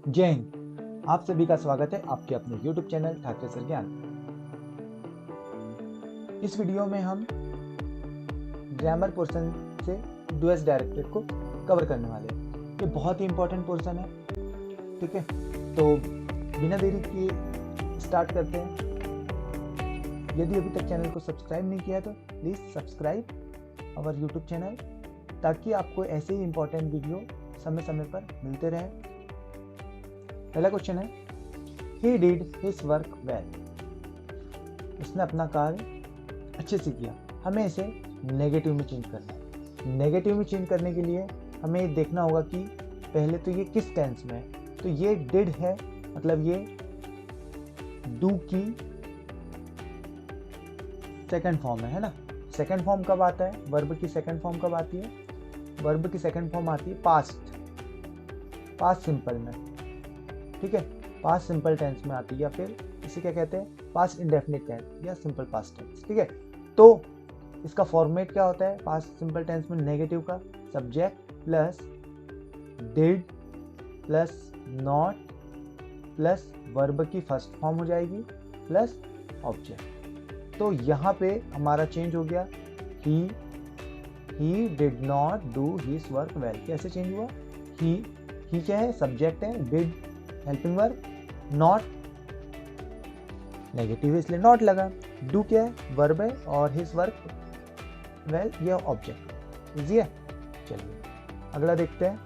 जय हिंद। आप सभी का स्वागत है आपके अपने YouTube चैनल ठाकरे सर ज्ञान। इस वीडियो में हम ग्रामर पोर्शन से डूएस डायरेक्टेड को कवर करने वाले हैं। ये बहुत ही इंपॉर्टेंट पोर्शन है, ठीक है। तो बिना देरी किए स्टार्ट करते हैं। यदि अभी तक चैनल को सब्सक्राइब नहीं किया तो please subscribe our YouTube channel, ताकि आपको ऐसे ही इंपॉर्टेंट वीडियो समय समय पर मिलते रहे। पहला क्वेश्चन है, he did his work well. उसने अपना कार्य अच्छे से किया। हमें इसे नेगेटिव में चेंज करना है। नेगेटिव में चेंज करने के लिए हमें देखना होगा कि पहले तो ये किस टेंस में है। तो ये डिड है, मतलब ये डू की सेकंड फॉर्म है ना। सेकंड फॉर्म कब आता है? वर्ब की सेकंड फॉर्म कब आती है? वर्ब की सेकंड फॉर्म आती है पास्ट सिंपल में, ठीक है। पास्ट सिंपल टेंस में आती है, या फिर इसे क्या कहते हैं, पास्ट इंडेफिनिट टेंस या सिंपल पास्ट टेंस, ठीक है। तो इसका फॉर्मेट क्या होता है पास्ट सिंपल टेंस में? नेगेटिव का subject plus did plus not plus verb की फर्स्ट फॉर्म हो जाएगी प्लस ऑब्जेक्ट। तो यहाँ पे हमारा चेंज हो गया, he did not do his work well. कैसे चेंज हुआ? ही क्या है? सब्जेक्ट है, did helping verb, not negative है इसलिए नॉट लगा, डू क्या है? वर्ब है, और हिज वर्क वेल ये ऑब्जेक्ट। इजी है। चलिए अगला देखते हैं।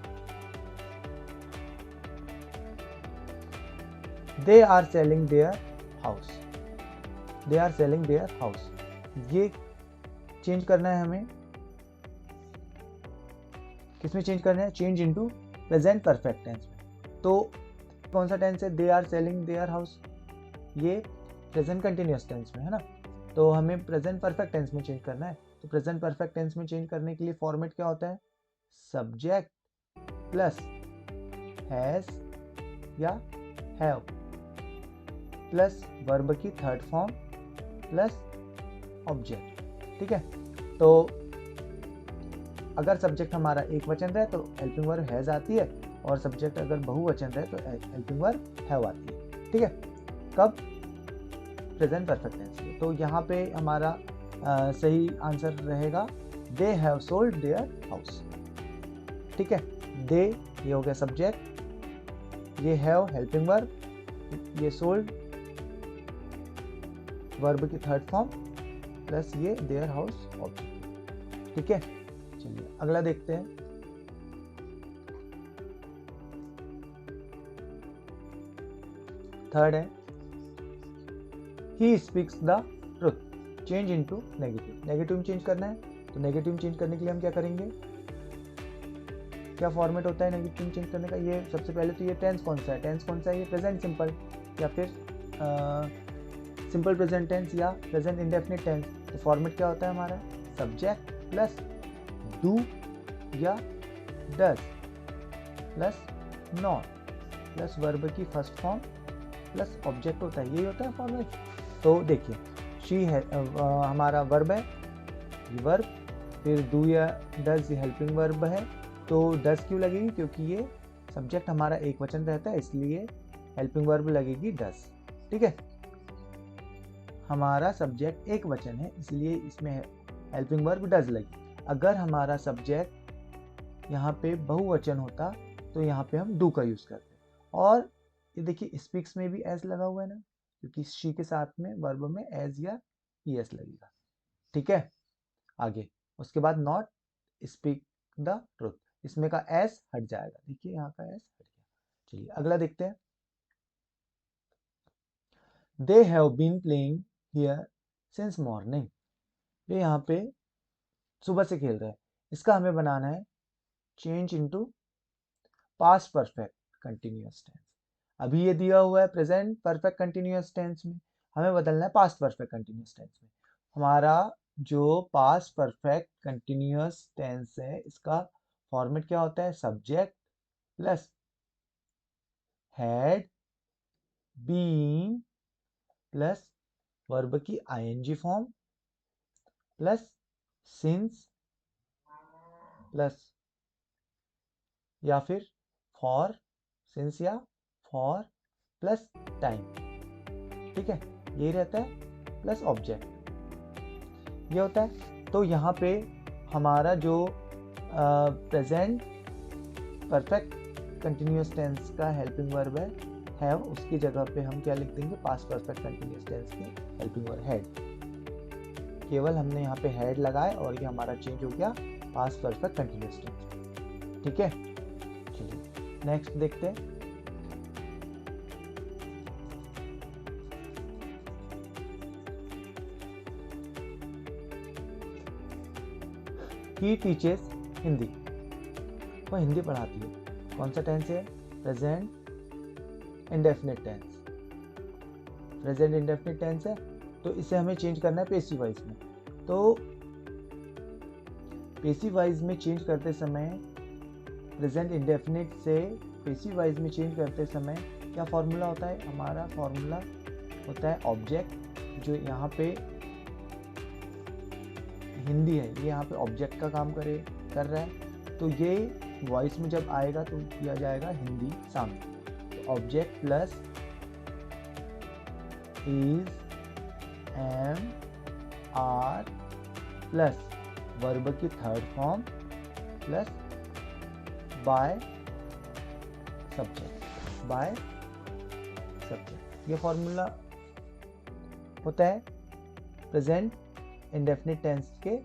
They are selling their house. They are selling their house, ये चेंज करना है हमें। किसमें चेंज करना है? Change into present perfect tense में। तो कौन सा टेंस है? They are selling their house, ये प्रेजेंट कंटिन्यूअस टेंस में है ना। तो हमें प्रेजेंट परफेक्ट टेंस में चेंज करना है। तो प्रेजेंट परफेक्ट टेंस में चेंज करने के लिए फॉर्मेट क्या होता है? सब्जेक्ट प्लस हैज या हैव प्लस वर्ब की थर्ड फॉर्म प्लस ऑब्जेक्ट, ठीक है। तो अगर सब्जेक्ट हमारा एक वचन रहे तो हेल्पिंग वर्ब हैज आती है, और सब्जेक्ट अगर बहुवचन रहे तो हेल्पिंग वर्ब हैव आती है, ठीक है। कब? प्रेजेंट परफेक्ट टेंस में। तो यहाँ पे हमारा सही आंसर रहेगा they have sold their house, ठीक है। दे ये हो गया सब्जेक्ट, ये हैव हेल्पिंग वर्ब, ये सोल्ड वर्ब की थर्ड फॉर्म प्लस ये देयर हाउस ऑब्जेक्ट, ठीक है। चलिए अगला देखते हैं। थर्ड है, he speaks the truth. Change into negative. Negative में चेंज करना है, तो नेगेटिव में चेंज करने के लिए हम क्या करेंगे? क्या फॉर्मेट होता है नेगेटिव में चेंज करने का? ये सबसे पहले तो ये टेंस कौन सा है? टेंस कौन सा है? ये प्रेजेंट सिंपल या फिर सिंपल प्रेजेंट टेंस या प्रेजेंट इंडेफिनिट टेंस। तो फॉर्मेट क्या होता है हमारा? सब्जेक्ट प्लस डू या does plus not plus verb की फर्स्ट फॉर्म प्लस ऑब्जेक्ट होता है। यही होता है फॉर्मेट। तो देखिए, शी है हमारा वर्ब है, वर्ब, फिर डू या डज हेल्पिंग वर्ब है। तो डज क्यों लगेगी? क्योंकि ये सब्जेक्ट हमारा एक वचन रहता है, इसलिए हेल्पिंग वर्ब लगेगी डज, ठीक है। हमारा सब्जेक्ट एक वचन है, इसलिए इसमें हेल्पिंग वर्ब डज लगी। अगर हमारा सब्जेक्ट यहाँ पे बहुवचन होता तो यहाँ पे हम डू का यूज करते। और ये देखिए स्पीक्स में भी एस लगा हुआ है ना, क्योंकि शी के साथ में वर्ब में एस या ईएस लगेगा, ठीक है। आगे उसके बाद नॉट स्पीक द ट्रुथ, इसमें का एस हट जाएगा। देखिए यहाँ का एस हट गया। चलिए अगला देखते हैं। They have been playing here since morning. ये यहाँ पे सुबह से खेल रहे हैं। इसका हमें बनाना है change into past perfect continuous tense. अभी ये दिया हुआ है प्रेजेंट परफेक्ट कंटिन्यूअस टेंस में, हमें बदलना है पास्ट परफेक्ट कंटिन्यूअस टेंस में। हमारा जो पास्ट परफेक्ट कंटिन्यूअस टेंस है, इसका फॉर्मेट क्या होता है? Subject plus had been plus verb की ING form plus since plus या फिर फॉर, सिंस या फॉर प्लस टाइम, ठीक है, यही रहता है प्लस ऑब्जेक्ट, ये होता है। तो यहाँ पे हमारा जो प्रेजेंट परफेक्ट कंटिन्यूअस टेंस का हेल्पिंग वर्ब है उसकी जगह पे हम क्या लिख देंगे, पास्ट परफेक्ट कंटिन्यूअस टेंस की हेल्पिंग वर्ब हैड। केवल हमने यहाँ पे हैड लगाए और ये हमारा चेंज हो गया पास्ट परफेक्ट कंटिन्यूअस टेंस, ठीक है। चलिए नेक्स्ट देखते हैं। ही टीचेस हिंदी, वो हिंदी पढ़ाती है। कौन सा टेंस है, present indefinite tense, present indefinite tense है। तो इसे हमें चेंज करना है पेसिव वॉइस में। तो पेसिव वॉइस में चेंज करते समय, प्रेजेंट इंडेफिनिट से पेसिव वॉइस में चेंज करते समय क्या फॉर्मूला होता है, हमारा फॉर्मूला होता है ऑब्जेक्ट, जो यहाँ पे हिंदी है, ये यहाँ पे ऑब्जेक्ट का काम कर रहा है। तो ये वॉइस में जब आएगा तो किया जाएगा हिंदी सामने, object plus is am are plus verb की third form plus by subject, ये फॉर्मूला होता है प्रेजेंट इंडेफिनिट टेंस के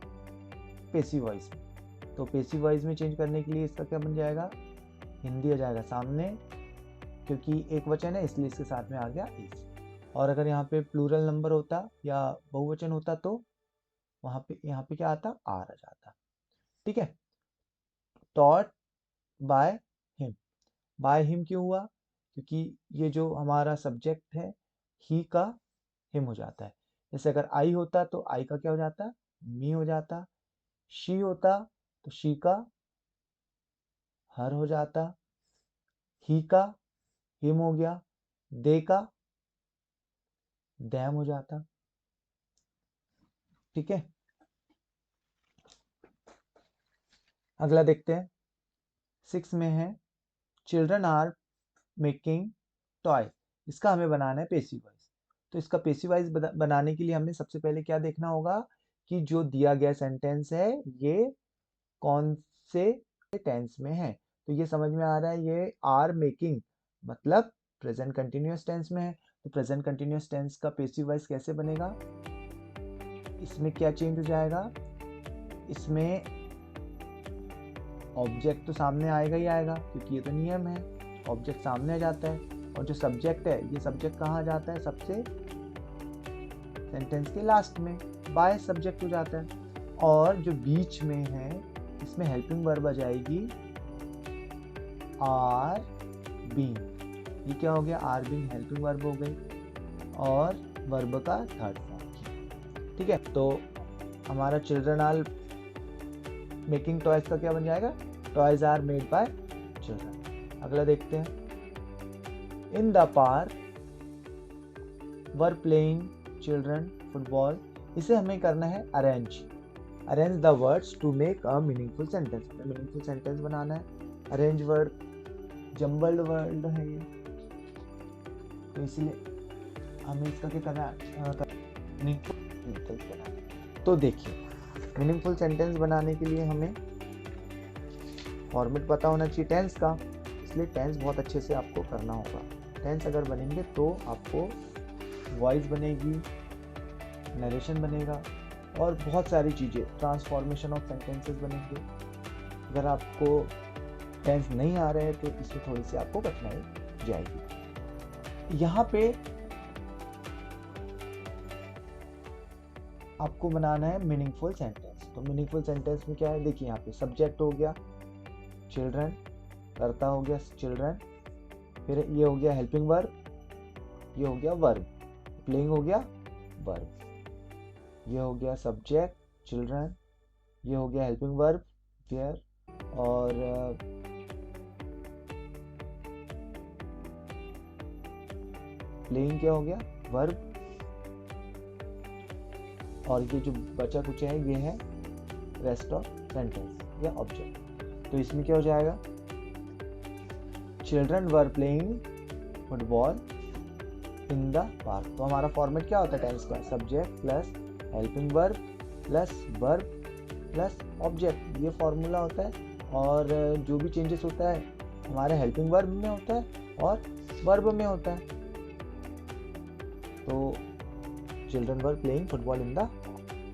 पेसिव वॉइस में। तो पेसिव वॉइस में चेंज करने के लिए इसका क्या बन जाएगा, हिंदी आ जाएगा सामने, क्योंकि एक वचन है इसलिए इसके साथ में आ गया इज। और अगर यहाँ पे प्लूरल नंबर होता या बहुवचन होता तो यहाँ पे क्या आता, आर आ जाता, ठीक है। टॉट बाय हिम क्यों हुआ, क्योंकि ये जो हमारा सब्जेक्ट है ही का हिम हो जाता है। जैसे अगर आई होता तो आई का क्या हो जाता, मी हो जाता। शी होता तो शी का हर हो जाता। ही का हिम हो गया, दे का दैम हो जाता, ठीक है। अगला देखते हैं, 6 में है चिल्ड्रन आर मेकिंग टॉय। इसका हमें बनाना है पेसिव वॉइस। तो इसका पेसिव वॉइस बनाने के लिए हमें सबसे पहले क्या देखना होगा कि जो दिया गया सेंटेंस है ये कौन से टेंस में है। तो ये समझ में आ रहा है, ये आर मेकिंग मतलब प्रेजेंट कंटिन्यूअस टेंस में है। तो प्रेजेंट कंटिन्यूअस टेंस का पेसिव वॉइस कैसे बनेगा, इसमें क्या चेंज हो जाएगा, इसमें ऑब्जेक्ट तो सामने आएगा ही आएगा, क्योंकि ये तो नियम है, ऑब्जेक्ट सामने आ जाता है। और जो सब्जेक्ट है, ये सब्जेक्ट कहाँ आ जाता है, सबसे सेंटेंस के लास्ट में बाय सब्जेक्ट हो जाता है। और जो बीच में है इसमें हेल्पिंग वर्ब आ जाएगी आर बीइंग। ये क्या हो गया, आर बीइंग हेल्पिंग वर्ब हो गई और वर्ब का थर्ड फॉर्म, ठीक है। तो हमारा चिल्ड्रन आर मेकिंग टॉयज का क्या बन जाएगा, toys are made by children. अगला देखते हैं, in the park were playing children football. इसे हमें करना है arrange the words to make a meaningful sentence. Meaningful sentence बनाना है। अरेंज वर्ड जम्बल्ड वर्ड है ये, तो इसलिए हमें इसका क्या करना है, मीनिंगफुल सेंटेंस बनाना है। तो देखिए, मीनिंगफुल सेंटेंस बनाने के लिए हमें फॉर्मेट पता होना चाहिए टेंस का, इसलिए टेंस बहुत अच्छे से आपको करना होगा। टेंस अगर बनेंगे तो आपको वॉइस बनेगी, नरेशन बनेगा और बहुत सारी चीज़ें, ट्रांसफॉर्मेशन ऑफ सेंटेंसेस बनेंगे। अगर आपको टेंस नहीं आ रहे हैं तो इसमें थोड़ी सी आपको कठिनाई जाएगी। यहाँ पे आपको बनाना है मीनिंगफुल सेंटेंस। तो मीनिंगफुल सेंटेंस में क्या है, देखिए यहाँ पे सब्जेक्ट हो गया चिल्ड्रन, कर्ता हो गया चिल्ड्रन, फिर ये हो गया हेल्पिंग वर्ब, ये हो गया वर्ब, प्लेइंग हो गया वर्ब, ये हो गया सब्जेक्ट चिल्ड्रन, ये हो गया हेल्पिंग वर्ब वेयर, और प्लेइंग क्या हो गया वर्ब, और ये जो बचा कुछ है ये है रेस्ट ऑफ सेंटेंस या ऑब्जेक्ट। तो इसमें क्या हो जाएगा, children were playing football in the park. तो हमारा फॉर्मेट क्या होता है टेंस का, subject plus helping verb plus verb plus object, ये फॉर्मूला होता है। और जो भी चेंजेस होता है हमारे हेल्पिंग वर्ब में होता है और वर्ब में होता है। तो children were playing football in the,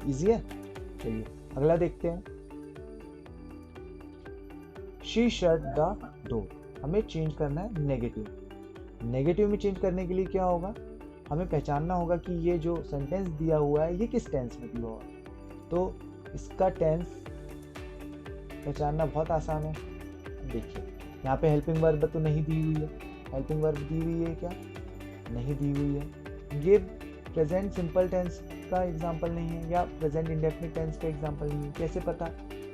easy है। चलिए अगला देखते हैं। शी शट द डोर, हमें चेंज करना है नेगेटिव। नेगेटिव में चेंज करने के लिए क्या होगा, हमें पहचानना होगा कि ये जो सेंटेंस दिया हुआ है ये किस टेंस में दिया हुआ है। तो इसका टेंस पहचानना बहुत आसान है। देखिए यहाँ पे हेल्पिंग वर्ब तो नहीं दी हुई है, हेल्पिंग वर्ब दी हुई है क्या, नहीं दी हुई है। ये प्रेजेंट सिंपल टेंस का एग्जांपल नहीं है या प्रेजेंट इंडेफिनिट टेंस का एग्जांपल नहीं है। कैसे पता,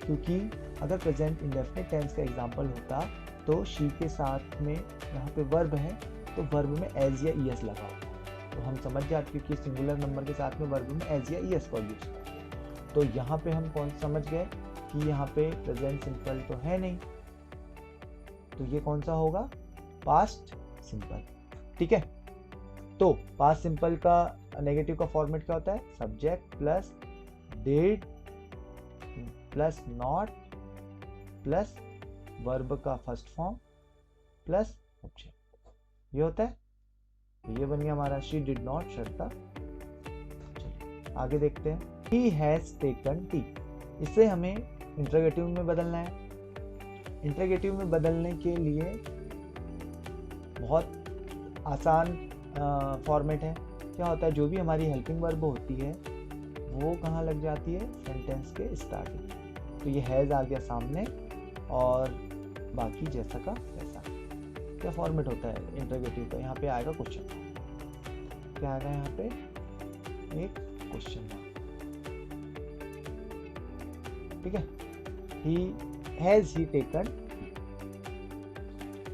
क्योंकि अगर प्रेजेंट इंडेफिनिट टेंस का एग्जांपल होता तो शी के साथ में यहाँ पे वर्ब है तो वर्ब में एज या ईएस लगा होता, तो हम समझ जाते कि सिंगुलर नंबर के साथ में वर्ब में एज या ईएस का यूज करते। तो यहाँ पे हम कौन समझ गए कि यहाँ पे प्रेजेंट सिंपल तो है नहीं, तो ये कौन सा होगा, पास्ट सिंपल। ठीक है, तो पास्ट सिंपल का नेगेटिव का फॉर्मेट क्या होता है, subject plus did plus not plus verb का फर्स्ट फॉर्म प्लस ऑब्जेक्ट, ये होता है। तो ये बन गया हमारा she did not shut the. चलिए आगे देखते हैं। ही हैज टेकन टी, इसे हमें इंटरोगेटिव में बदलना है। इंटरोगेटिव में बदलने के लिए बहुत आसान फॉर्मेट है। क्या होता है, जो भी हमारी हेल्पिंग वर्ब होती है वो कहाँ लग जाती है, सेंटेंस के स्टार्टिंग। तो ये हैज आ गया सामने और बाकी जैसा का वैसा। क्या फॉर्मेट होता है इंटरोगेटिव का, यहाँ पे आएगा क्वेश्चन, क्या आएगा यहाँ पे, एक क्वेश्चन मार्क। ठीक है, he has he taken,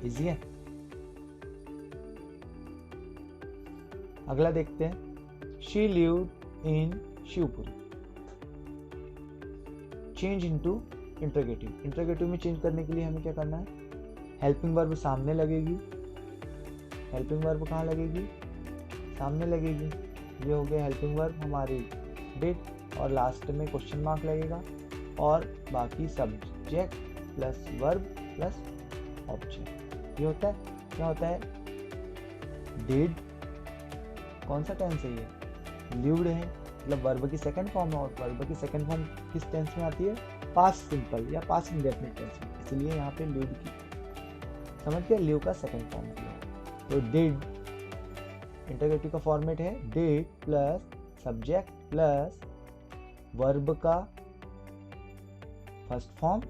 easy है। अगला देखते हैं। She lived in Shivpuri, change into interrogative. Interrogative में चेंज करने के लिए हमें क्या करना है, हेल्पिंग वर्ब सामने लगेगी। हेल्पिंग वर्ब कहाँ लगेगी, सामने लगेगी। ये हो गया हेल्पिंग वर्ब हमारी डिड, और लास्ट में क्वेश्चन मार्क लगेगा और बाकी subject plus verb plus object, ये होता है। क्या होता है, डिड कौन सा टेंस है, ये लिव्ड है, मतलब वर्ब की सेकंड फॉर्म है। और वर्ब की सेकंड फॉर्म किस टेंस में आती है, पास्ट सिंपल या पास्ट इंडेफिनिट टेंस में, इसलिए यहाँ पे लिव्ड की समझ के लिव का सेकंड फॉर्म किया। तो डिड इंटरोगेटिव का फॉर्मेट है did plus subject plus verb का फर्स्ट फॉर्म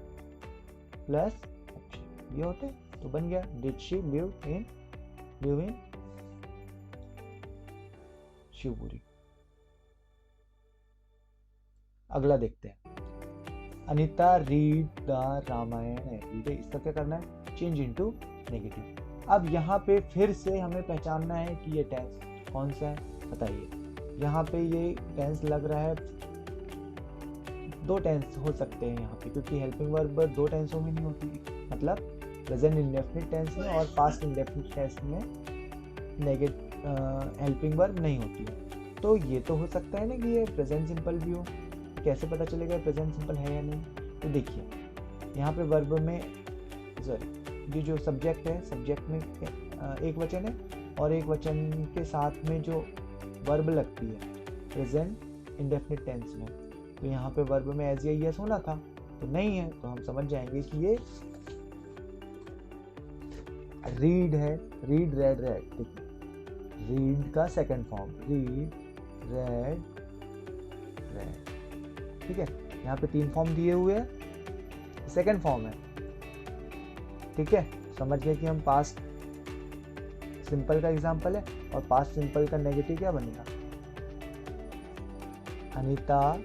प्लस ऑब्जेक्ट, ये होते हैं। तो बन गया did she live in Shivpuri. अगला देखते हैं। Anita read the Ramayana everyday, इसका क्या करना है, चेंज इनटू नेगेटिव। अब यहाँ पे फिर से हमें पहचानना है कि ये टेंस कौन सा है, बताइए। यहाँ पे ये टेंस लग रहा है, दो टेंस हो सकते हैं यहाँ पे, क्योंकि हेल्पिंग वर्ब दो टेंसों में नहीं होती, मतलब प्रेजेंट इंडेफिनिट टेंस में और पास्ट इंडेफिनिट टेंस में हेल्पिंग वर्ब नहीं होती है। तो ये तो हो सकता है ना कि ये प्रेजेंट सिंपल भी हो। कैसे पता चलेगा प्रेजेंट सिंपल है या नहीं, तो देखिए यहाँ पे वर्ब में सॉरी, ये जो सब्जेक्ट है, सब्जेक्ट में एक वचन है और एक वचन के साथ में जो वर्ब लगती है प्रेजेंट इंडेफिनिट टेंस में, तो यहाँ पे वर्ब में एज या यस होना था, तो नहीं है। तो हम समझ जाएंगे कि ये रीड है, रीड रेड रेड। रीड का second form, read read red. ठीक है, यहाँ पे तीन फॉर्म दिए हुए हैं, सेकंड फॉर्म है। ठीक है, समझ गए कि हम पास्ट सिंपल का एग्जांपल है, और पास्ट सिंपल का नेगेटिव क्या बनेगा, अनीता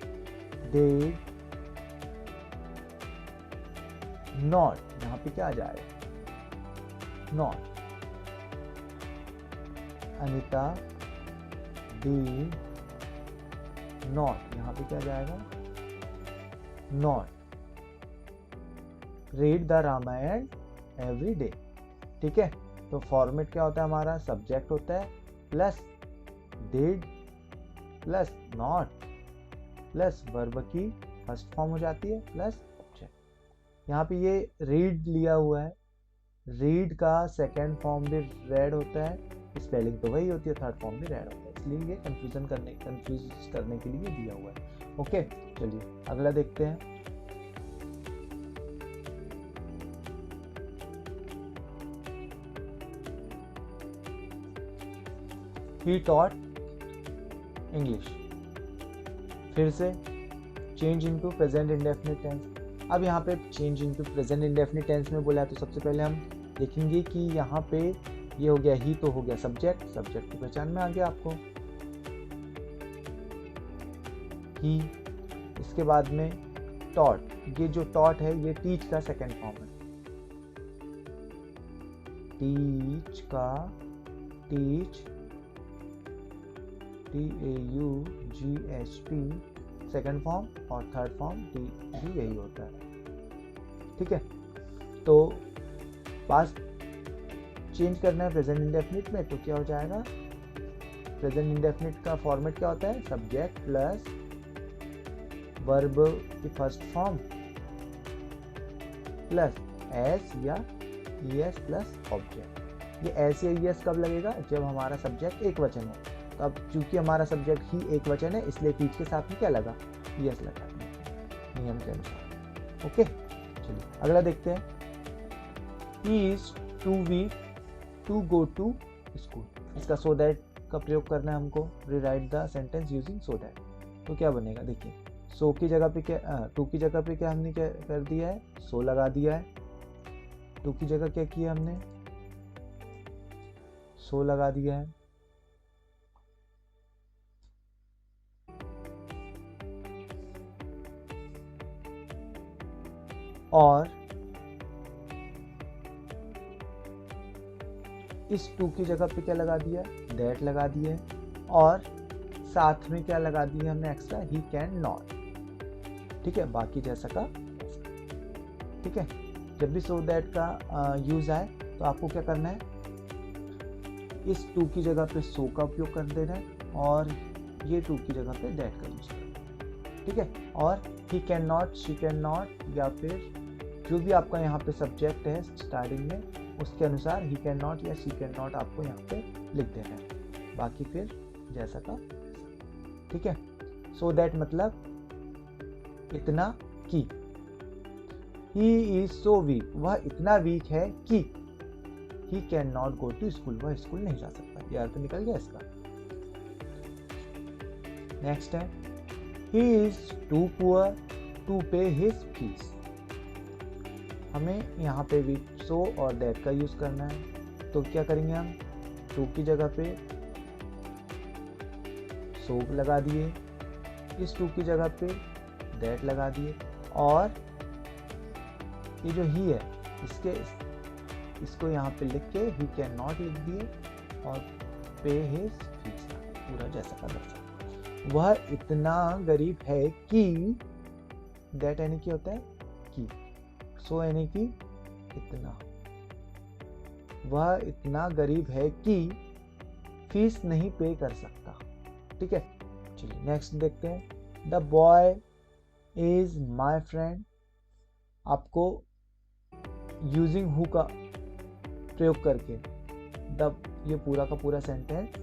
डिड नॉट, यहाँ पे क्या आ जाएगा, नॉट। अनीता डिड नॉट, यहाँ पे क्या जाएगा, not read the Ramayana every day. ठीक है, तो फॉर्मेट क्या होता है हमारा, सब्जेक्ट होता है plus did plus not plus verb की फर्स्ट फॉर्म हो जाती है प्लस ऑब्जेक्ट। यहाँ पे ये रीड लिया हुआ है, रीड का सेकेंड फॉर्म भी रेड होता है, स्पेलिंग तो वही होती है, थर्ड फॉर्म भी रेड होता है, इसलिए ये कंफ्यूज करने के लिए दिया हुआ है। ओके, चलिए अगला देखते हैं। ही टॉट इंग्लिश, फिर से change into present indefinite tense. अब यहाँ पे change into present indefinite tense में बोला है, तो सबसे पहले हम देखेंगे कि यहाँ पे ये हो गया ही, तो हो गया सब्जेक्ट, सब्जेक्ट की पहचान में आ गया आपको ही। इसके बाद में टॉट, ये जो टॉट है ये टीच का सेकेंड फॉर्म है, टीच का टीच TAUGHT सेकेंड फॉर्म, और थर्ड फॉर्म टी भी यही होता है। ठीक है, तो पास्ट चेंज करना है प्रेजेंट इंडेफिनिट में, तो क्या हो जाएगा, प्रेजेंट इंडेफिनिट का फॉर्मेट क्या होता है, सब्जेक्ट प्लस वर्ब की फर्स्ट फॉर्म प्लस एस या ES प्लस ऑब्जेक्ट। ये एस या ES कब लगेगा, जब हमारा सब्जेक्ट एक वचन हो। तो अब चूंकि हमारा सब्जेक्ट ही एक वचन है, इसलिए टीच के साथ में क्या लगा, ES लगा नियम के अनुसार। ओके, चलिए अगला देखते हैं। He is too weak to go to school, इसका so that का प्रयोग करना है हमको, rewrite the sentence using so that। तो क्या बनेगा, देखिए so की जगह पे क्या, to की जगह पे क्या हमने क्या कर दिया है, so लगा दिया है। to की जगह क्या किया हमने, so लगा दिया है। और इस टू की जगह पे क्या लगा दिया, दैट लगा दिया है, और साथ में क्या लगा दिया हमने एक्स्ट्रा, ही कैन नॉट। ठीक है, बाकी जैसा का। ठीक है, जब भी सो दैट का यूज आए तो आपको क्या करना है, इस टू की जगह पे सो का उपयोग कर देना है, और ये टू की जगह पे दैट का यूज करना है। ठीक है, और ही can not, she can not, या फिर जो भी आपका यहाँ पे सब्जेक्ट है स्टार्टिंग में, उसके अनुसार ही कैन नॉट या शी कैन नॉट आपको यहाँ पे लिख देना है, बाकी फिर जैसा का। ठीक है, सो दैट मतलब इतना कि, ही इज सो वीक, वह इतना वीक है कि he can not go to school, वह स्कूल नहीं जा सकता। ये अर्थ निकल गया इसका। नेक्स्ट है, he is too poor to pay his fees. हमें यहाँ पे भी सो और दैट का यूज करना है, तो क्या करेंगे हम, टू की जगह पे सो लगा दिए, इस टू की जगह पे दैट लगा दिए, और ये जो ही है इसको यहाँ पे लिख के ही कैन नॉट लिख दिए, और पे हिज फीस पूरा जैसा का दर्शा। वह इतना गरीब है कि, दैट यानी कि होता है कि, सो यानी कि इतना, वह इतना गरीब है कि फीस नहीं पे कर सकता। ठीक है, चलिए नेक्स्ट देखते हैं। The boy is my friend, आपको यूजिंग हु का प्रयोग करके ये पूरा का पूरा सेंटेंस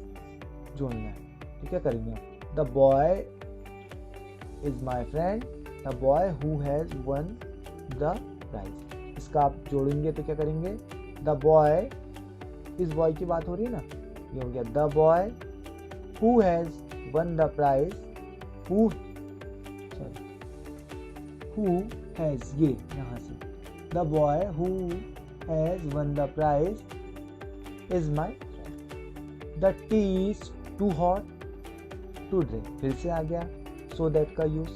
जोड़ना है। ठीक है, करेंगे the boy is my friend, the boy who has won the prize. इसका आप जोड़ेंगे तो क्या करेंगे, द बॉय, इस बॉय की बात हो रही है ना, ये हो गया the boy who has won the prize, who has, ये यहाँ से, the boy who has won the prize is my friend. The tea is too hot to drink, फिर से आ गया सो दैट का यूज,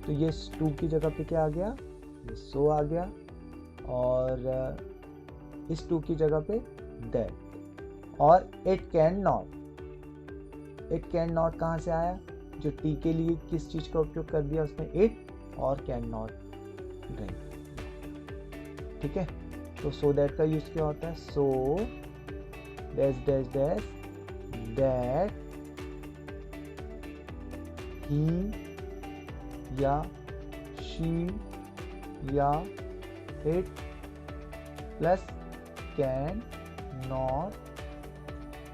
तो ये टू की जगह पे क्या आ गया, ये सो आ गया, और इस टू की जगह पे दैट, और it can not. It can not कहाँ से आया, जो टी के लिए किस चीज का उपयोग कर दिया उसने, इट, और कैन नॉट ड्रिंक। ठीक है, तो सो दैट का यूज क्या होता है, so dash dash dash that he या शी या इट प्लस कैन नॉट,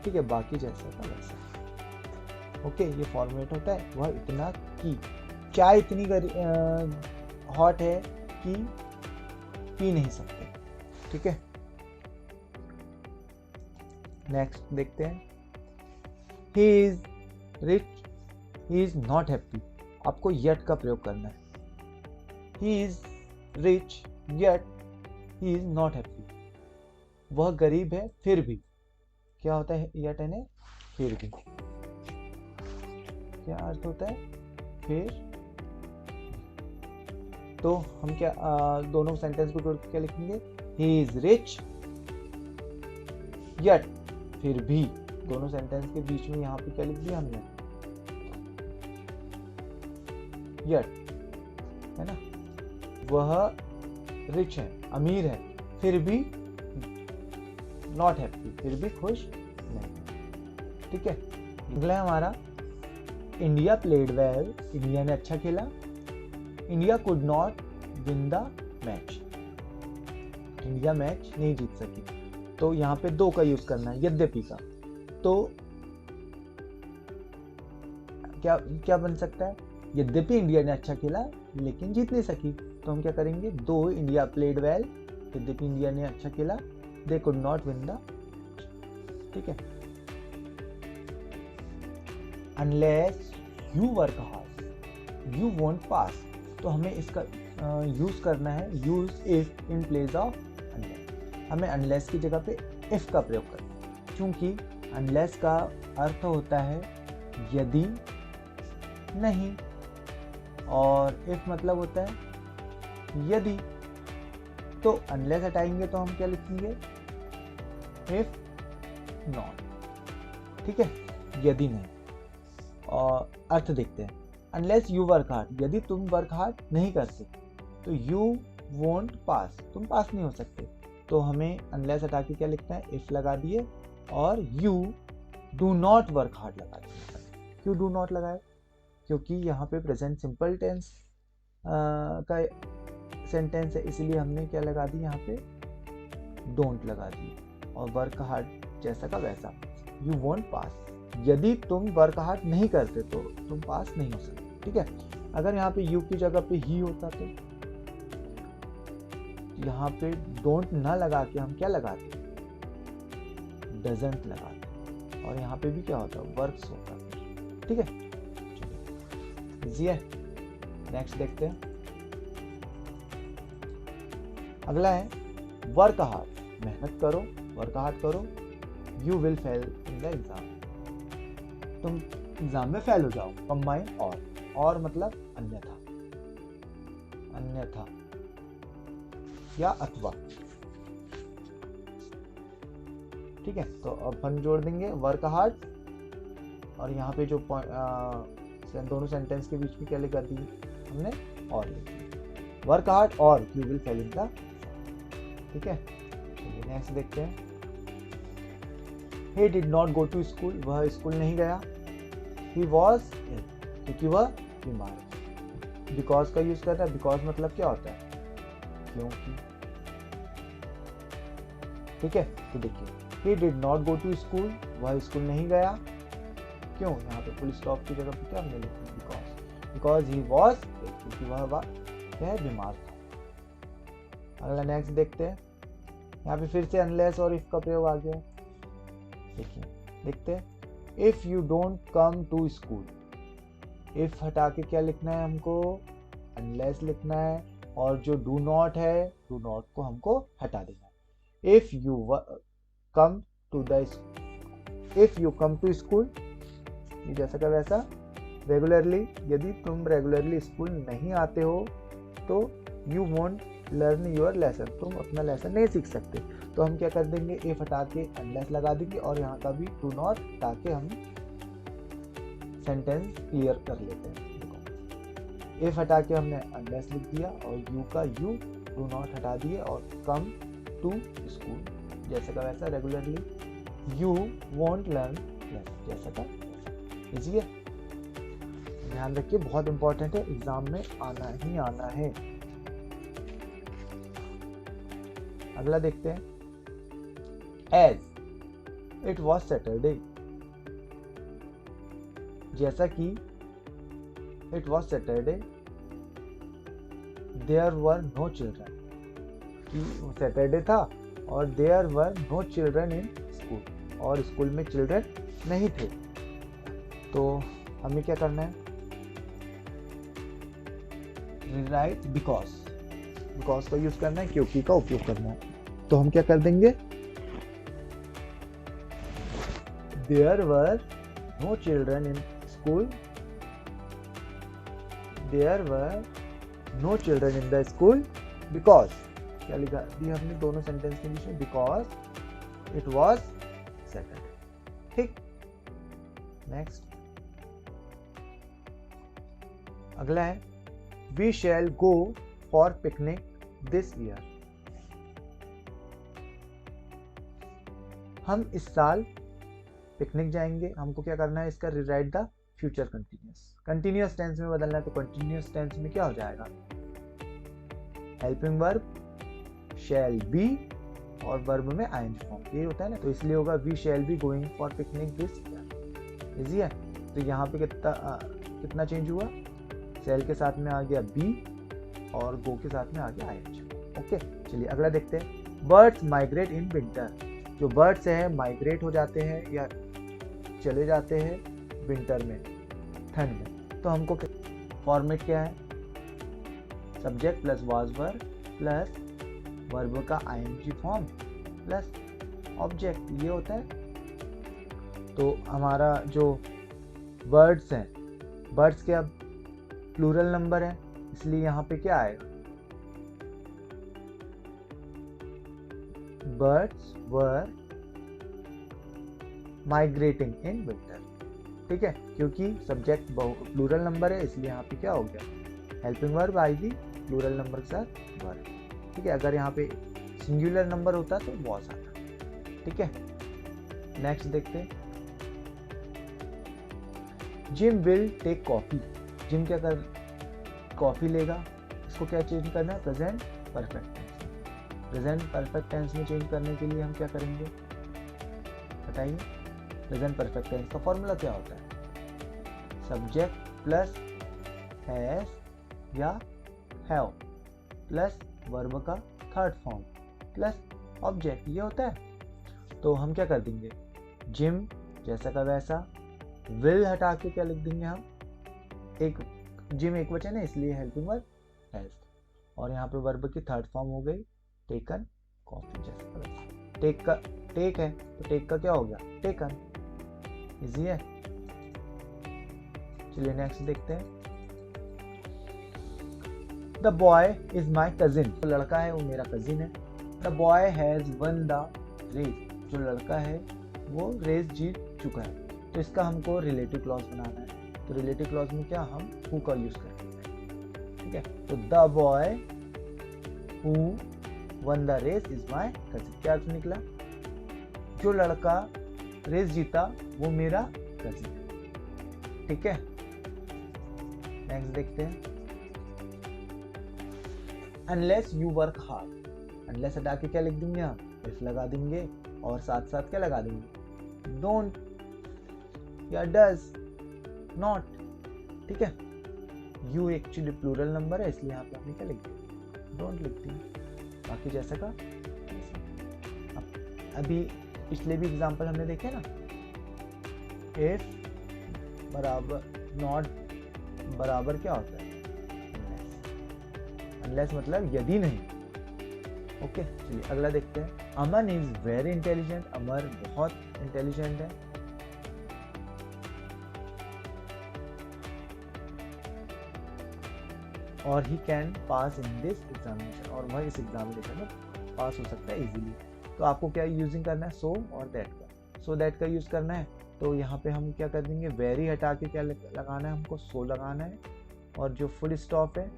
ठीक है, बाकी जैसा का वैसा। ओके, ये फॉर्मेट होता है। वह इतना कि चाय इतनी हॉट है कि पी नहीं सकते, ठीक है। नेक्स्ट देखते हैं, he is rich, he is not happy. आपको यट का प्रयोग करना है। He is rich yet he is not happy. वह गरीब है फिर भी, क्या होता है यट यानी फिर भी, क्या अर्थ होता है फिर। तो हम क्या दोनों सेंटेंस को जोड़ के क्या लिखेंगे, ही इज रिच यट फिर भी। दोनों सेंटेंस के बीच में यहाँ पे क्या लिख दिया हमने, यट, है ना। वह रिच है, अमीर है, फिर भी नॉट हैप्पी, फिर भी खुश नहीं, ठीक है। अगला है हमारा, इंडिया प्लेड वेल, इंडिया ने अच्छा खेला। India could not win the match, India match नहीं जीत सकी। तो यहाँ पे दो का यूज करना है, यद्यपि का। तो क्या क्या बन सकता है, यद्यपि इंडिया ने अच्छा खेला लेकिन जीत नहीं सकी। तो हम क्या करेंगे, दो इंडिया प्लेड वेल, यद्यपि इंडिया ने अच्छा खेला, they could not win the, ठीक है। Unless you work hard you won't pass. तो हमें इसका यूज करना है, use if in place of unless. हमें अनलेस की जगह पे इफ का प्रयोग करना है, क्योंकि अनलेस का अर्थ होता है यदि नहीं, और इफ मतलब होता है यदि। तो अनलेस हटाएंगे तो हम क्या लिखेंगे, इफ नॉट, ठीक है, यदि नहीं। और अर्थ देखते हैं, अनलेस यू वर्क हार्ड, यदि तुम वर्क हार्ड नहीं करते तो यू वोंट पास, तुम पास नहीं हो सकते। तो हमें अनलेस हटा के क्या लिखना है, इफ लगा दिए और you do not work hard लगा दिए। क्यों डू नॉट लगाए, क्योंकि यहाँ पे प्रेजेंट सिंपल टेंस का सेंटेंस है, इसलिए हमने क्या लगा दी यहाँ पे, डोंट लगा दी। और वर्क हार्ड जैसा का वैसा, यू वोंट पास, यदि तुम वर्क हार्ड नहीं करते तो तुम पास नहीं हो सकते, ठीक है। अगर यहाँ पे यू की जगह पे ही होता तो यहाँ पे डोंट ना लगा के हम क्या लगाते, डजंट लगाते, और यहाँ पे भी क्या होता, वर्क्स होता, ठीक है। इजी है। नेक्स्ट देखते हैं, अगला है वर्क हार्ड, मेहनत करो, वर्क हार्ड करो, you will fail in the exam, तुम एग्जाम में फेल हो जाओ। कंबाइन और मतलब अन्यथा, अन्यथा या अथवा, ठीक है। तो अब हम जोड़ देंगे वर्क हार्ड, और यहाँ पे जो दोनों सेंटेंस के बीच में क्या लिखा दी हमने, और लिखी, वर्क हार्ड और you will fail in the, ठीक है। चलिए नेक्स्ट देखते हैं, he did not go to school, वह स्कूल नहीं गया। he was ill, क्योंकि वह बीमार है। बिकॉज का यूज करता है, बिकॉज मतलब क्या होता है, क्योंकि, ठीक है। तो देखिए, he did not go to school, वह स्कूल नहीं गया, क्यों, यहाँ पे फुल स्टॉप की जगह पे क्या हमने लिखा, बिकॉज he was ill, क्योंकि वह क्या है, बीमार था। अगला नेक्स्ट देखते हैं, यहाँ पे फिर से अनलेस और इफ का प्रयोग आ गया। देखिए देखते हैं, if you don't come to school, if हटा के क्या लिखना है हमको, अनलेस लिखना है, और जो डू नॉट है, डू नॉट को हमको हटा देना है। If you come to the, if you come to school, ये जैसा का वैसा, रेगुलरली, यदि तुम रेगुलरली स्कूल नहीं आते हो तो you won't learn your lesson, तुम अपना लेसन नहीं सीख सकते। तो हम क्या कर देंगे, इफ हटा के अनलेस लगा देंगे, और यहाँ का भी डू नॉट हटा के हम सेंटेंस क्लियर कर लेते हैं। देखो, इफ हटा के हमने अनलेस लिख दिया, और यू का यू, डू नॉट हटा दिए, और कम टू स्कूल, जैसे का वैसा regularly you want learn less, जैसा का इजी है। ध्यान रखिए, बहुत इंपॉर्टेंट है, एग्जाम में आना ही आना है। अगला देखते हैं, एज इट वॉज सैटरडे, जैसा कि it was Saturday there were no children, कि सैटरडे था और there were no children in school, और स्कूल में चिल्ड्रन नहीं थे। तो हमें क्या करना है, राइट बिकॉज का यूज करना है, क्योंकि का उपयोग करना है। तो हम क्या कर देंगे, there were no children in school, there were no children in the school because, क्या लिखा दिया हमने दोनों सेंटेंस के बीच में, बिकॉज इट वॉज सैटरडे। ठीक, नेक्स्ट अगला है, we shall go for picnic this year, हम इस साल पिकनिक जाएंगे। हमको क्या करना है, इसका rewrite the future continuous tense में बदलना है। तो कंटिन्यूअस टेंस में क्या हो जाएगा, हेल्पिंग वर्ब शैल बी और वर्ब में आईएनजी फॉर्म, ये होता है ना, तो इसलिए होगा we shall be going for picnic this year. Easy है। तो यहाँ पे कितना चेंज हुआ, शैल के साथ में आ गया बी और गो के साथ में आ गया आईएनजी। ओके, चलिए अगला देखते हैं, बर्ड्स माइग्रेट इन विंटर, जो बर्ड्स है माइग्रेट हो जाते हैं या चले जाते हैं विंटर में, ठंड में। तो हमको फॉर्मेट क्या है, subject plus was verb plus verb का आईएनजी फॉर्म प्लस ऑब्जेक्ट, ये होता है। तो हमारा जो बर्ड्स हैं, बर्ड्स के अब प्लूरल नंबर है, इसलिए यहाँ पे क्या आएगा, birds were migrating in winter. ठीक है, क्योंकि सब्जेक्ट प्लूरल नंबर है, इसलिए यहाँ पे क्या हो गया, हेल्पिंग वर्ब आएगी प्लूरल नंबर के साथ वर्ब। ठीक है, अगर यहाँ पे सिंगुलर नंबर होता तो वॉज आता। ठीक है, नेक्स्ट देखते हैं, Jim will take coffee, Jim क्या कर कॉफी लेगा, इसको क्या चेंज करना है, present perfect tense. Present perfect tense में चेंज करने के लिए हम क्या करेंगे बताइए, प्रेजेंट परफेक्ट टेंस का फॉर्मूला क्या होता है, सब्जेक्ट प्लस हैज या हैव प्लस वर्ब का थर्ड फॉर्म प्लस ऑब्जेक्ट, ये होता है। तो हम क्या कर देंगे, जिम जैसा का वैसा, विल हटा के क्या लिख देंगे हम, एक जिम एक वचन है इसलिए हेल्पिंग वर्ब हैज, और यहाँ पे वर्ब की थर्ड फॉर्म हो गई टेकन कॉफी, जैसा का वैसा। टेक का टेक है तो टेक का क्या हो गया, टेकन। इजी है। चलिए नेक्स्ट देखते हैं, the boy is my cousin, जो लड़का है वो मेरा कजिन है। The boy has won the race, जो लड़का है वो रेस जीत चुका है। तो इसका हमको रिलेटिव क्लॉज बनाना है। तो रिलेटिव क्लॉज में क्या, हम हु का यूज करेंगे। ठीक है, तो the boy who won the race is my cousin, क्या अर्थ निकला, जो लड़का रेस जीता वो मेरा कजिन है। ठीक है, नेक्स्ट देखते हैं, unless you work hard, unless हटा के क्या लिख देंगे हम, इफ लगा देंगे और साथ साथ क्या लगा देंगे, डोंट या डज नॉट। ठीक है, यू एक्चुअली प्लूरल नंबर है इसलिए यहाँ पे हमने क्या लिख दिया, डोंट लिख दी, बाकी जैसा का। अभी पिछले भी एग्जांपल हमने देखे ना, इफ बराबर नॉट बराबर क्या होता है, अनलेस मतलब यदि नहीं। ओके, चलिए अगला देखते हैं, अमन इज वेरी इंटेलिजेंट, अमर बहुत इंटेलिजेंट है। और he can pass in this examination, और वह इस एग्जामिनेशन में पास हो सकता है इजीली। तो आपको क्या यूजिंग करना है, सो और दैट का, सो दैट का यूज करना है। तो यहाँ पे हम क्या कर देंगे, वेरी हटा के क्या लगाना है, हमको सो लगाना है, और जो फुल स्टॉप है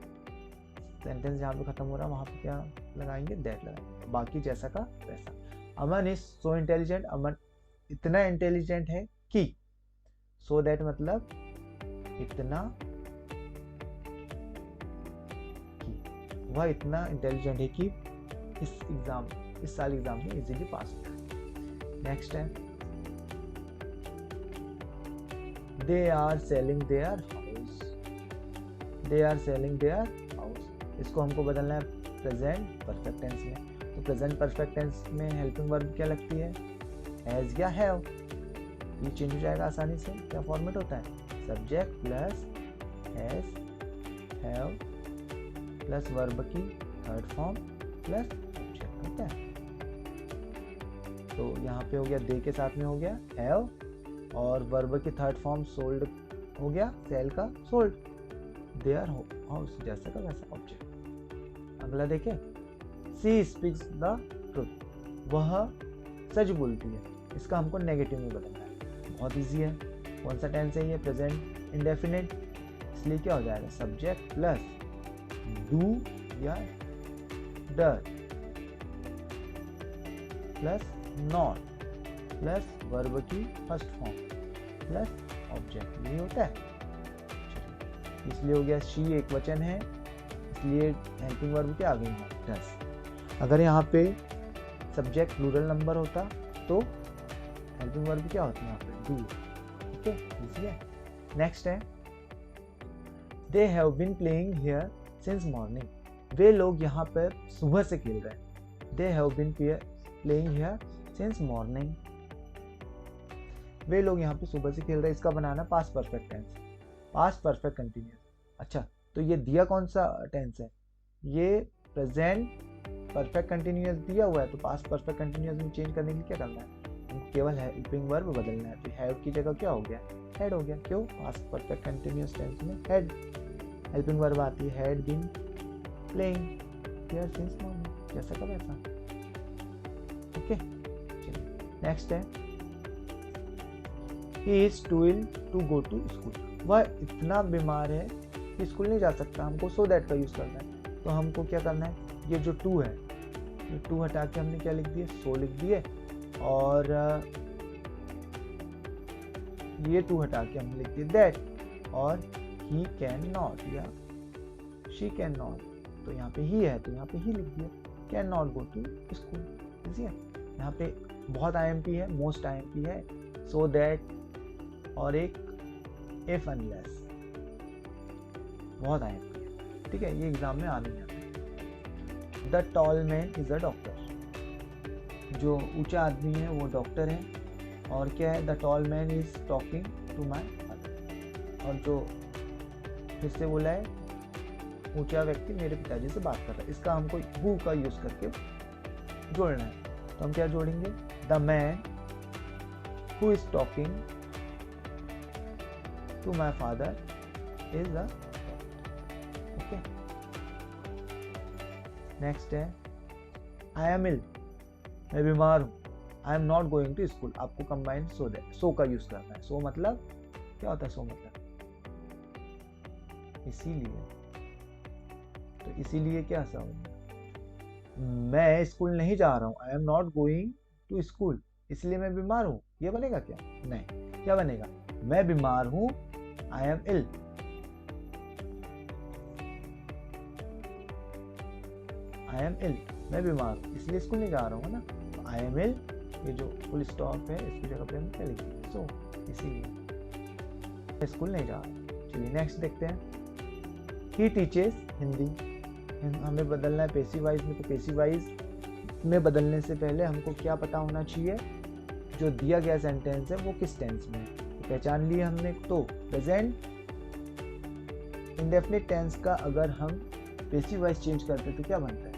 सेंटेंस जहाँ पे खत्म हो रहा है वहाँ पे क्या लगाएंगे, दैट लगाएंगे, बाकी जैसा का वैसा। अमन इज सो इंटेलिजेंट, अमन इतना इंटेलिजेंट है कि, सो दैट मतलब इतना कि, वह इतना इंटेलिजेंट है कि इस साल एग्जाम में इजीली पास हो जाए। नेक्स्ट है they are selling their house, they are selling their house, इसको हमको बदलना है प्रेजेंट परफेक्ट टेंस में। तो प्रेजेंट परफेक्ट टेंस में हेल्पिंग वर्ब क्या लगती है, हैज या हैव। ये चेंज हो जाएगा आसानी से। क्या फॉर्मेट होता है, subject plus has have plus verb की थर्ड फॉर्म प्लस ऑब्जेक्ट होता है। तो यहाँ पे हो गया दे के साथ में हो गया हैव, और वर्ब की थर्ड फॉर्म सोल्ड हो गया, सेल का सोल्ड, देयर हाउस जैसा का वैसा ऑब्जेक्ट। अगला देखें, सी स्पीक्स द ट्रुथ, वह सच बोलती है, इसका हमको नेगेटिव में बदलना है। बहुत इजी है। कौन सा टेंस है ये, प्रेजेंट इंडेफिनिट, इसलिए क्या हो जाएगा सब्जेक्ट प्लस डू या डर प्लस नॉट प्लस वर्ब की फर्स्ट फॉर्म प्लस ऑब्जेक्ट, ये होता है। इसलिए हो गया शी एक वचन है, इसलिए हेल्पिंग वर्ब क्या आ गई है डस। अगर यहाँ पे सब्जेक्ट प्लूरल नंबर होता तो हेल्पिंग वर्ब क्या होती है यहाँ पे डू। ओके, इजी है। नेक्स्ट है they have been playing here since morning, वे लोग यहाँ पर सुबह से खेल रहे हैं। They have been playing here since morning, वे लोग यहाँ पे सुबह से खेल रहे हैं। इसका बनाना past perfect tense, past perfect continuous. अच्छा, तो ये दिया कौन सा टेंस है, ये प्रेजेंट परफेक्ट कंटिन्यूअस दिया हुआ है। तो पास्ट परफेक्ट कंटिन्यूअस में चेंज करने के लिए क्या करना है, हमको केवल हेल्पिंग वर्ब बदलना है। तो हैव की जगह क्या हो गया, हैड हो गया। क्यों, पास्ट परफेक्ट कंटिन्यूअस टेंस में हैड हेल्पिंग वर्ब आती है, had been playing here since morning, जैसा का वैसा। ओके, चलिए नेक्स्ट है He is too ill to go to school, वह इतना बीमार है कि स्कूल नहीं जा सकता। हमको so that का यूज करना है। तो हमको क्या करना है, ये जो टू है, ये टू हटा के हमने क्या लिख दिया, सो लिख दिए, और ये टू हटा के हमने लिख दिया दैट, और he कैन नॉट या शी कैन नॉट, तो यहाँ पे ही है तो यहाँ पे ही लिख दिया, can not go to school. Easy है। यहाँ पे बहुत IMP है, मोस्ट IMP है, सो दैट और एक इफ अनलेस, बहुत IMP है। ठीक है, ये एग्जाम में आने जाते हैं। The tall man is a doctor, जो ऊंचा आदमी है वो डॉक्टर है। और क्या है, the tall man is talking to my father, और जो फिर से बोला है ऊंचा व्यक्ति मेरे पिताजी से बात कर रहा है। इसका हमको हु का यूज करके जोड़ना है। तो हम क्या जोड़ेंगे, the man who is talking to my father is the doctor. Okay, next है आई एम इल, मैं बीमार हूँ। I am not going to school, आपको कंबाइन सो दैट, सो का यूज करना है। सो मतलब क्या होता है, सो मतलब इसीलिए, तो इसीलिए क्या सा होगा, मैं स्कूल नहीं जा रहा हूँ, I am not going to school, इसलिए मैं बीमार हूँ। ये बनेगा क्या, नहीं। क्या बनेगा, मैं बीमार हूँ, I am ill, I am ill, मैं बीमार हूँ इसलिए स्कूल नहीं जा रहा हूँ, है ना। तो आई एम इल, ये जो फुल स्टॉप है इसकी जगह पे हम क्या लिखेंगे, सो, इसीलिए स्कूल नहीं जा रहा। चलिए नेक्स्ट देखते हैं, ही टीचेस हिंदी, हमें बदलना है पैसिव वॉइस में। तो पैसिव वॉइस में बदलने से पहले हमको क्या पता होना चाहिए, जो दिया गया सेंटेंस है वो किस टेंस में है। तो पहचान लिए हमने। तो प्रेजेंट इंडेफिनिट टेंस का अगर हम पैसिव वॉइस चेंज करते हैं तो क्या बनता है,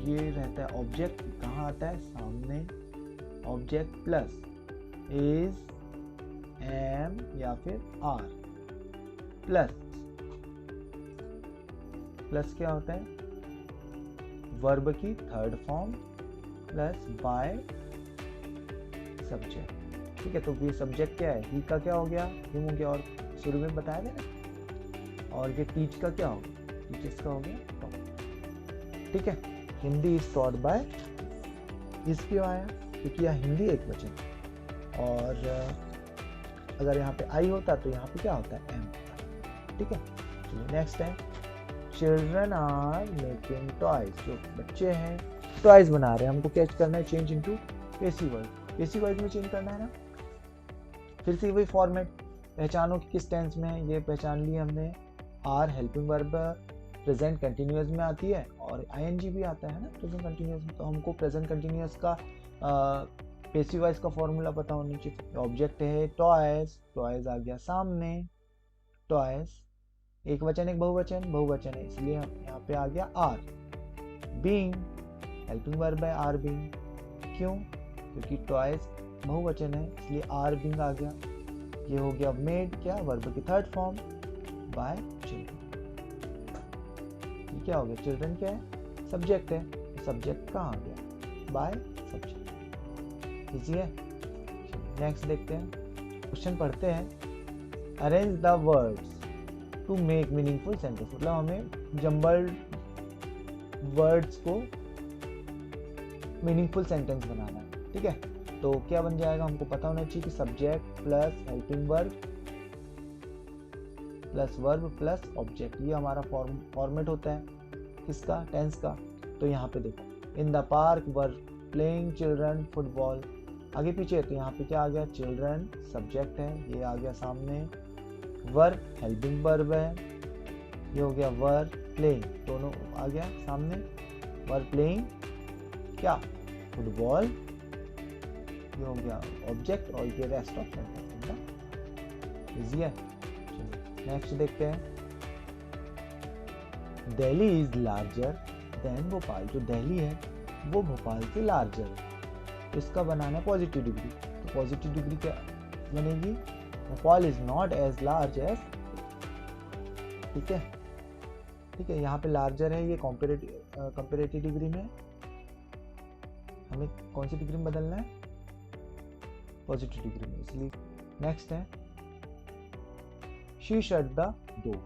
ये रहता है ऑब्जेक्ट कहाँ आता है, सामने, ऑब्जेक्ट प्लस इज, एम या फिर आर, प्लस क्या होता है, वर्ब की third form plus by subject. ठीक है, तो ये सब्जेक्ट क्या है, ही का क्या हो गया, हिम हो गया, और शुरू में बताया था ना। और ये टीच का क्या हो गया, टीचर्स का हो गया टॉप। ठीक है, हिंदी इज टॉट बाय, इस क्यों आया, क्योंकि यह हिंदी एक वचन, और अगर यहाँ पे आई होता तो यहाँ पे क्या होता है, एम होता। ठीक है, चलिए नेक्स्ट है, चिल्ड्रन आर मेकिंग टॉयज, जो बच्चे हैं टॉयज बना रहे हैं, हमको क्या करना है, change into passive voice, passive voice में चेंज करना है ना। फिर से वही फॉर्मेट, पहचानो कि किस टेंस में है, ये पहचान ली हमने। Are helping verb present continuous में आती है और आईएनजी भी आता है ना प्रेजेंट कंटिन्यूअस में, तो हमको प्रेजेंट कंटिन्यूअस का पैसिव वॉइस का फॉर्मूला पता होना चाहिए। ऑब्जेक्ट है टॉयज, टॉयज आ गया सामने, टॉयज एक वचन एक बहुवचन, बहुवचन है इसलिए यहाँ पे आ गया आर। बीइंग हेल्पिंग वर्ब है आर बीइंग, क्यों, क्योंकि टॉयज बहुवचन है इसलिए आर बीइंग आ गया। ये हो गया मेड, क्या वर्ब की थर्ड फॉर्म, बाय चिल्ड्रन। क्या हो गया, चिल्ड्रन क्या है, सब्जेक्ट है, सब्जेक्ट कहाँ आ गया, बाय सब्जेक्ट। इजी है। नेक्स्ट देखते हैं, क्वेश्चन पढ़ते हैं। Arrange the words to make meaningful sentence, मतलब हमें जम्बल्ड वर्ड्स को मीनिंगफुल सेंटेंस बनाना है। ठीक है, तो क्या बन जाएगा, हमको पता होना चाहिए कि subject plus helping verb plus verb plus object, ये हमारा फॉर्मेट होता है किसका, टेंस का। तो यहाँ पे देखो, इन the park were playing children football, आगे पीछे, तो यहाँ पे क्या आ गया, चिल्ड्रन सब्जेक्ट है, ये आ गया सामने, वर्ब हेल्पिंग वर्ब है, ये हो गया वर्ब प्लेइंग, दोनों आ गया सामने, वर्ब प्लेइंग क्या, फुटबॉल, ये हो गया ऑब्जेक्ट और ये रेस्ट ऑफ सेंटेंस। इजी है। नेक्स्ट देखते हैं, Delhi is larger than Bhopal, जो दिल्ली है वो भोपाल से लार्जर है, तो इसका बनाना है पॉजिटिव डिग्री, तो पॉजिटिव डिग्री क्या बनेगी, Bhopal is not as large as. ठीक है, ठीक है, यहाँ पे लार्जर है, ये कंपेरेटिव डिग्री में, हमें कौन सी डिग्री में बदलना है, पॉजिटिव डिग्री में, इसलिए नेक्स्ट है, she shut the door,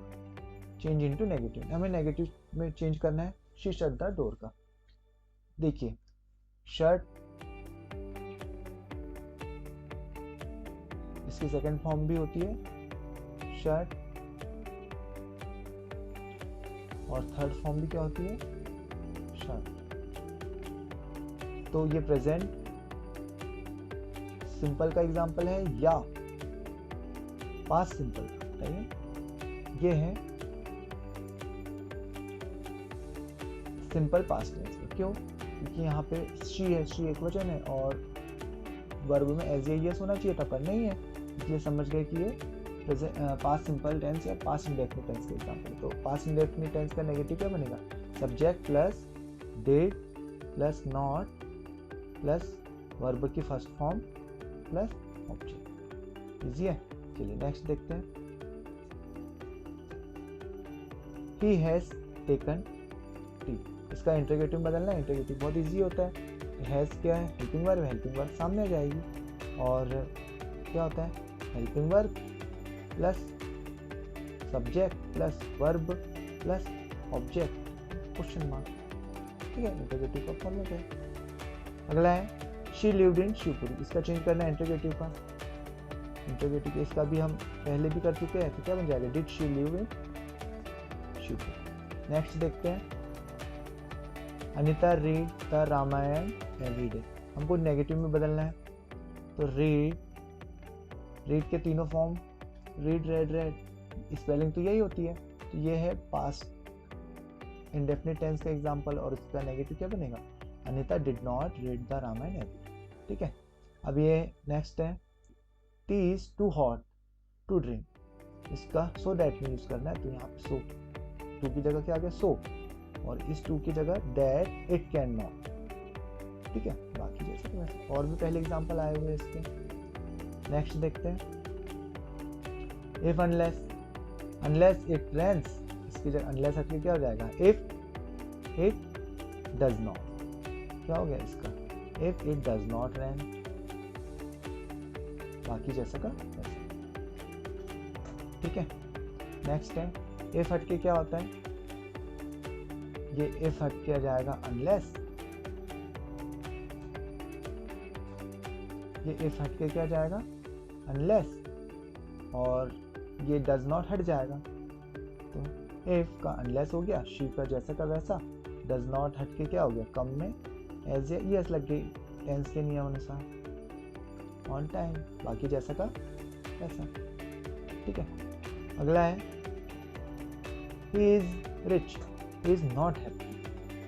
change into negative, हमें नेगेटिव में चेंज करना है शी शट द डोर का। देखिए शट, इसकी सेकंड फॉर्म भी होती है शट, और थर्ड फॉर्म भी क्या होती है, शट। तो ये प्रेजेंट सिंपल का एग्जांपल है या पास्ट सिंपल का, ये है सिंपल पास्ट टेंस में। क्यों, क्योंकि यहाँ पे शी है, शी एक वचन है और वर्ब में एज यस होना चाहिए था पर नहीं है, इसलिए समझ गए कि ये पास्ट सिंपल टेंस या पास्ट इंडेफिनिट टेंस का एग्जांपल है। तो पास्ट इंडेफिनिट टेंस का नेगेटिव क्या बनेगा, subject plus did plus not plus verb की first form plus object. Easy है। चलिए नेक्स्ट देखते हैं, he has taken tea, इसका इंटरोगेटिव बदलना है, इंटरोगेटिव बहुत इजी होता है, हैज क्या है, हेल्पिंग वर्ब, हेल्पिंग वर्ब सामने आ जाएगी और क्या होता है, helping verb plus subject plus verb plus object question mark. ठीक है, इंटरोगेटिव का फॉर्मेट है। अगला है शी लिव्ड इन शिवपुरी, इसका चेंज करना है इंटरोगेटिव का, इंटरोगेटिव इसका भी हम पहले भी कर चुके हैं, तो क्या बन जाएगा, did she live in Shivpuri. Next देखते हैं, Anita read the Ramayana every day, हमको नेगेटिव में बदलना है, तो रीड, रीड के तीनों form, read read read, spelling तो यही होती है, तो ये है पास्ट इंडेफिनिट टेंस का एग्जांपल और इसका नेगेटिव क्या बनेगा, Anita did not read the Ramayana every day. ठीक है, अब ये नेक्स्ट है, tea is too hot to drink, इसका सो दैट में यूज करना है, तो यहाँ पे सो, टू की जगह क्या आ गया सो, और इस टू की जगह दैट इट कैन नॉट। ठीक है, बाकी जैसे कि वैसे और भी पहले एग्जांपल आए हुए इसके। नेक्स्ट देखते हैं, if unless, unless it rains, इसकी जगह अनलेस हट के क्या हो जाएगा, इफ इट डज नॉट, क्या हो गया इसका, if it does not rain, बाकी जैसा का वैसा। ठीक है, नेक्स्ट है, इफ हट के क्या होता है, ये इफ हट के आ जाएगा अनलेस, ये इफ हट के क्या जाएगा, अनलेस, और ये डज नॉट हट जाएगा। तो इफ का अनलेस हो गया, शी का जैसा का वैसा, डज नॉट हट के क्या हो गया, कम में एज ए यस लग गई टेंस के नियम अनुसार, ऑन टाइम, बाकी जैसा का वैसा। ठीक है, अगला है he is rich, he is not happy,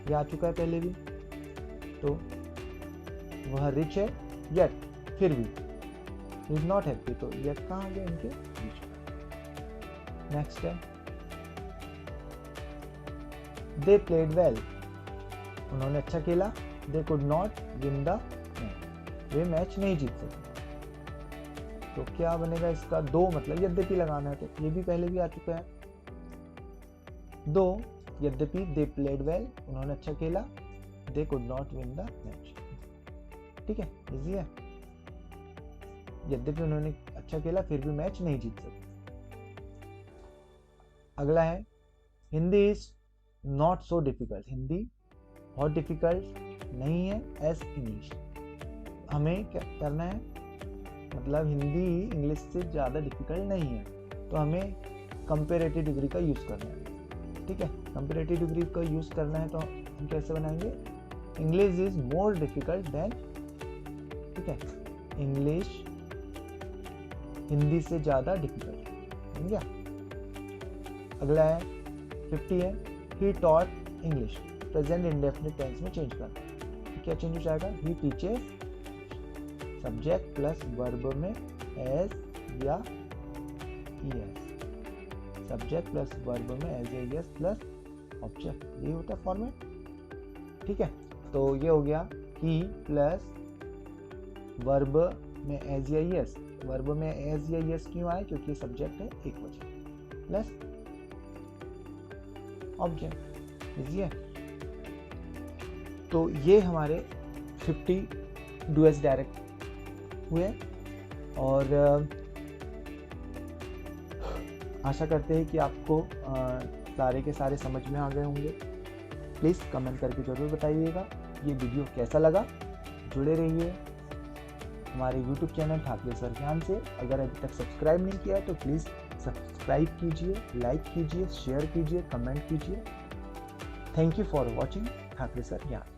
ये आ चुका है पहले भी। तो वह रिच है येट, फिर भी ही इज नॉट हैप्पी, तो येट कहाँ आ गया इनके बीच में। नेक्स्ट है दे प्लेड वेल, उन्होंने अच्छा खेला, they could not win the match, way match नहीं जीत सके। तो क्या बनेगा इसका, दो मतलब यद्यपि लगाना है, तो ये भी पहले भी आ चुका है। दो यद्यपि दे प्लेड वेल, उन्होंने अच्छा खेला, they could not win the match. ठीक है, इजी है, यद्यपि उन्होंने अच्छा खेला फिर भी मैच नहीं जीत सके। अगला है Hindi is not so difficult, Hindi बहुत डिफिकल्ट नहीं है एज इंग्लिश। हमें क्या करना है, मतलब हिंदी इंग्लिश से ज़्यादा डिफिकल्ट नहीं है, तो हमें कंपेरेटिव डिग्री का यूज़ करना है। ठीक है, कंपेरेटिव डिग्री का यूज़ करना है तो हम कैसे बनाएंगे, English is more difficult than, ठीक है, इंग्लिश हिंदी से ज़्यादा डिफिकल्ट, समझ गया। अगला है 50 है he taught English, present indefinite tense में चेंज करना है। तो क्या चेंज हो जाएगा, he teaches, subject plus verb में एज या ईएस, सब्जेक्ट प्लस वर्ब में एज या ईएस प्लस ऑब्जेक्ट, ये होता है फॉर्मेट। ठीक है, तो ये हो गया ही प्लस वर्ब में एज या ईएस, वर्ब में एज या ईएस क्यों आए, क्योंकि सब्जेक्ट है एक वजह, प्लस ऑब्जेक्ट, इजी है। तो ये हमारे 50 डुएट्स डायरेक्ट हुए, और आशा करते हैं कि आपको सारे के सारे समझ में आ गए होंगे। प्लीज़ कमेंट करके ज़रूर बताइएगा ये वीडियो कैसा लगा। जुड़े रहिए हमारे YouTube चैनल ठाकरे सर ज्ञान से। अगर अभी तक सब्सक्राइब नहीं किया तो प्लीज़ सब्सक्राइब कीजिए, लाइक कीजिए, शेयर कीजिए, कमेंट कीजिए। Thank you for watching Thackeray sir ज्ञान।